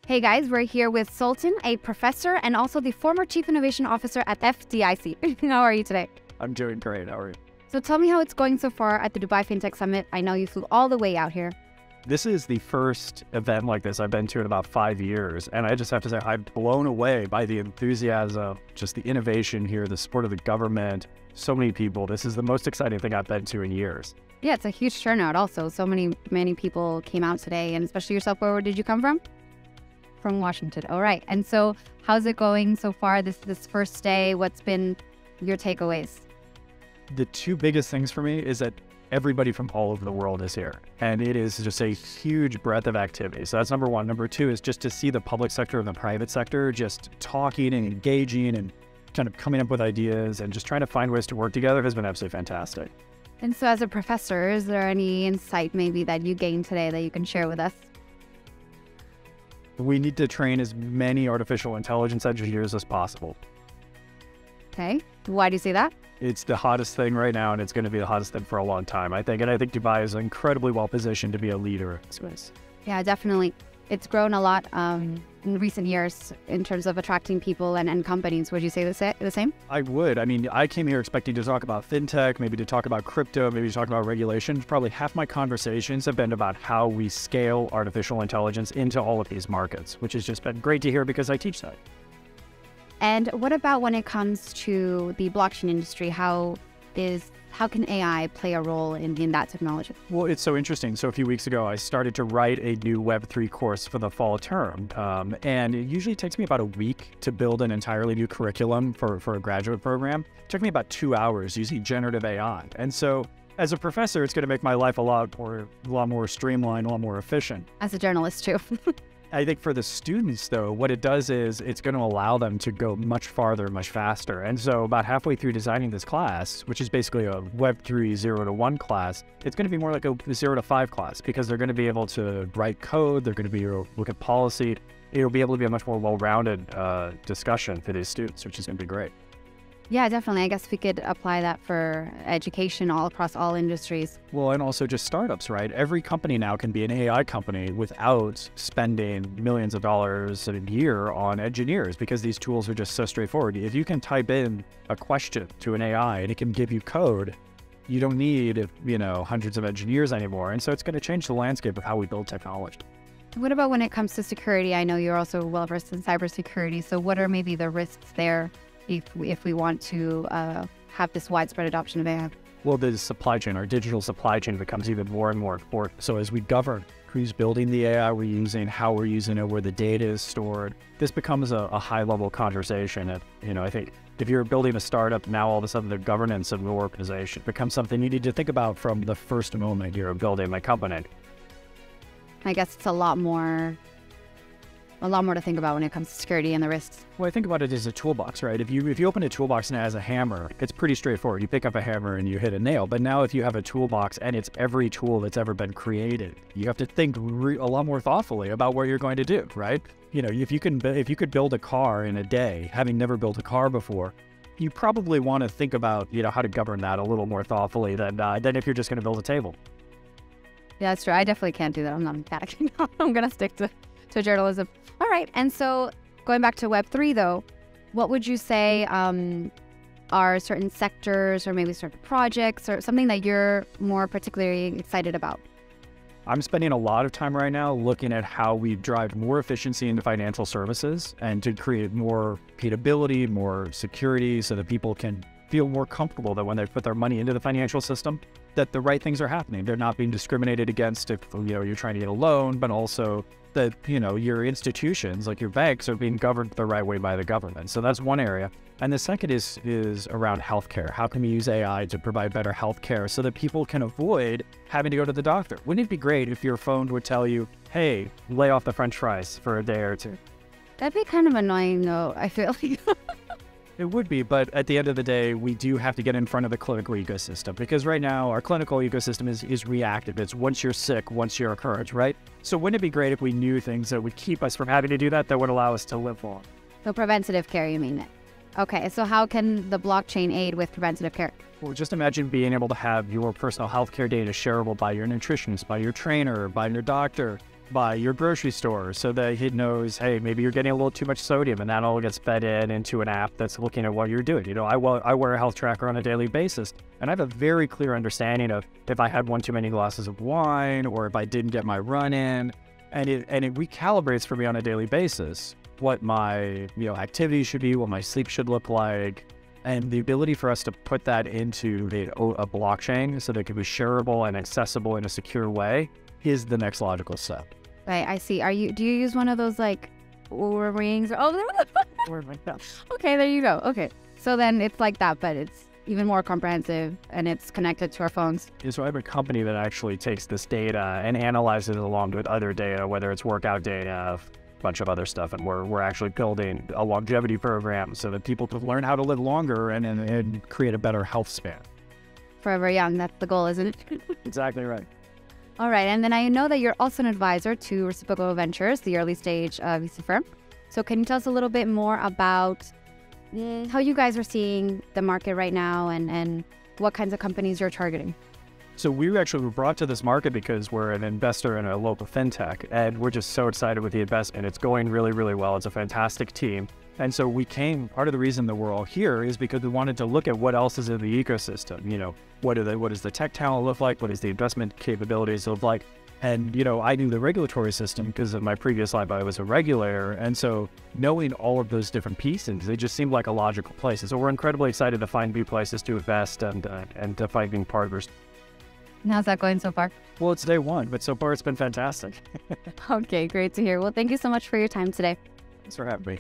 Hey guys, we're here with Sultan, a professor and also the former Chief Innovation Officer at FDIC. How are you today? I'm doing great. How are you? So tell me how it's going so far at the Dubai Fintech Summit. I know you flew all the way out here. This is the first event like this I've been to in about 5 years. And I just have to say, I'm blown away by the enthusiasm, just the innovation here, the support of the government, so many people. This is the most exciting thing I've been to in years. Yeah, it's a huge turnout also. So many people came out today, and especially yourself. Where did you come from? From Washington. All right. And so how's it going so far this first day? What's been your takeaways? The two biggest things for me is that everybody from all over the world is here. And it is just a huge breadth of activity. So that's number one. Number two is just to see the public sector and the private sector just talking and engaging and kind of coming up with ideas and just trying to find ways to work together has been absolutely fantastic. And so as a professor, is there any insight maybe that you gained today that you can share with us? We need to train as many artificial intelligence engineers as possible. Okay. Why do you say that? It's the hottest thing right now, and it's going to be the hottest thing for a long time, I think. And I think Dubai is incredibly well positioned to be a leader in this space. Yeah, definitely. It's grown a lot in recent years in terms of attracting people and companies. Would you say the same? I would. I mean, I came here expecting to talk about fintech, maybe to talk about crypto, maybe to talk about regulation. Probably half my conversations have been about how we scale artificial intelligence into all of these markets, which has just been great to hear because I teach that. And what about when it comes to the blockchain industry? How can AI play a role in that technology? Well, it's so interesting. So a few weeks ago, I started to write a new Web3 course for the fall term. And it usually takes me about a week to build an entirely new curriculum for a graduate program. It took me about 2 hours using generative AI. And so as a professor, it's going to make my life a lot more streamlined, a lot more efficient. As a journalist too. I think for the students, though, what it does is it's going to allow them to go much farther, much faster. And so about halfway through designing this class, which is basically a Web3 0 to 1 class, it's going to be more like a 0 to 5 class because they're going to be able to write code, they're going to be able to look at policy. It'll be able to be a much more well-rounded discussion for these students, which is going to be great. Yeah, definitely. I guess we could apply that for education all across all industries. Well, and also just startups, right? Every company now can be an AI company without spending millions of dollars a year on engineers because these tools are just so straightforward. If you can type in a question to an AI and it can give you code, you don't need, hundreds of engineers anymore. And so it's going to change the landscape of how we build technology. What about when it comes to security? I know you're also well-versed in cybersecurity. So what are maybe the risks there if we want to have this widespread adoption of AI? Well, the supply chain, our digital supply chain becomes even more and more important. So as we govern who's building the AI we're using, how we're using it, where the data is stored, this becomes a high-level conversation. And, I think if you're building a startup, now all of a sudden the governance of your organization becomes something you need to think about from the first moment you're building the company. I guess it's a lot more to think about when it comes to security and the risks. Well, I think about it as a toolbox, right? If you open a toolbox and it has a hammer, it's pretty straightforward. You pick up a hammer and you hit a nail. But now if you have a toolbox and it's every tool that's ever been created, you have to think a lot more thoughtfully about what you're going to do, right? If you could build a car in a day, having never built a car before, you probably want to think about, how to govern that a little more thoughtfully than if you're just going to build a table. Yeah, that's true. I definitely can't do that. I'm not a mechanic. I'm going to stick to journalism. All right. And so going back to Web3, though, what would you say are certain sectors or maybe certain projects or something that you're more particularly excited about? I'm spending a lot of time right now looking at how we drive more efficiency into financial services and to create more repeatability, more security so that people can feel more comfortable that when they put their money into the financial system, that the right things are happening. They're not being discriminated against if, you're trying to get a loan, but also that, your institutions, like your banks, are being governed the right way by the government. So that's one area. And the second is around healthcare. How can we use AI to provide better healthcare so that people can avoid having to go to the doctor? Wouldn't it be great if your phone would tell you, hey, lay off the French fries for a day or two? That'd be kind of annoying, though, I feel like. It would be, but at the end of the day, we do have to get in front of the clinical ecosystem because right now our clinical ecosystem is reactive. It's once you're sick, once you're occurred, right? So wouldn't it be great if we knew things that would keep us from having to do that would allow us to live long? So preventative care, you mean it? Okay, so how can the blockchain aid with preventative care? Well, just imagine being able to have your personal healthcare data shareable by your nutritionist, by your trainer, by your doctor, by your grocery store so that it knows, hey, maybe you're getting a little too much sodium, and that all gets fed into an app that's looking at what you're doing. You know, I wear a health tracker on a daily basis, and I have a very clear understanding of if I had one too many glasses of wine or if I didn't get my run in, and it recalibrates for me on a daily basis what my activity should be, what my sleep should look like. And the ability for us to put that into a blockchain so that it can be shareable and accessible in a secure way is the next logical step. Right, I see. Do you use one of those like Oura rings? Okay, there you go. Okay, so then it's like that, but it's even more comprehensive and it's connected to our phones. Yeah, so I have a company that actually takes this data and analyzes it along with other data, whether it's workout data, a bunch of other stuff, and we're actually building a longevity program so that people can learn how to live longer and create a better health span. Forever young, that's the goal, isn't it? Exactly right. All right, and then I know that you're also an advisor to Reciprocal Ventures, the early stage VC firm. So can you tell us a little bit more about how you guys are seeing the market right now and what kinds of companies you're targeting? So we were brought to this market because we're an investor in a local fintech, and we're just so excited with the investment. It's going really, really well. It's a fantastic team. And so part of the reason that we're all here is because we wanted to look at what else is in the ecosystem. You know, what does the tech talent look like? What does the investment capabilities look like? And, I knew the regulatory system because of my previous life, I was a regulator. And so knowing all of those different pieces, they just seemed like a logical place. So we're incredibly excited to find new places to invest and to find new partners. And how's that going so far? Well, it's day one, but so far it's been fantastic. Okay, great to hear. Well, thank you so much for your time today. Thanks for having me.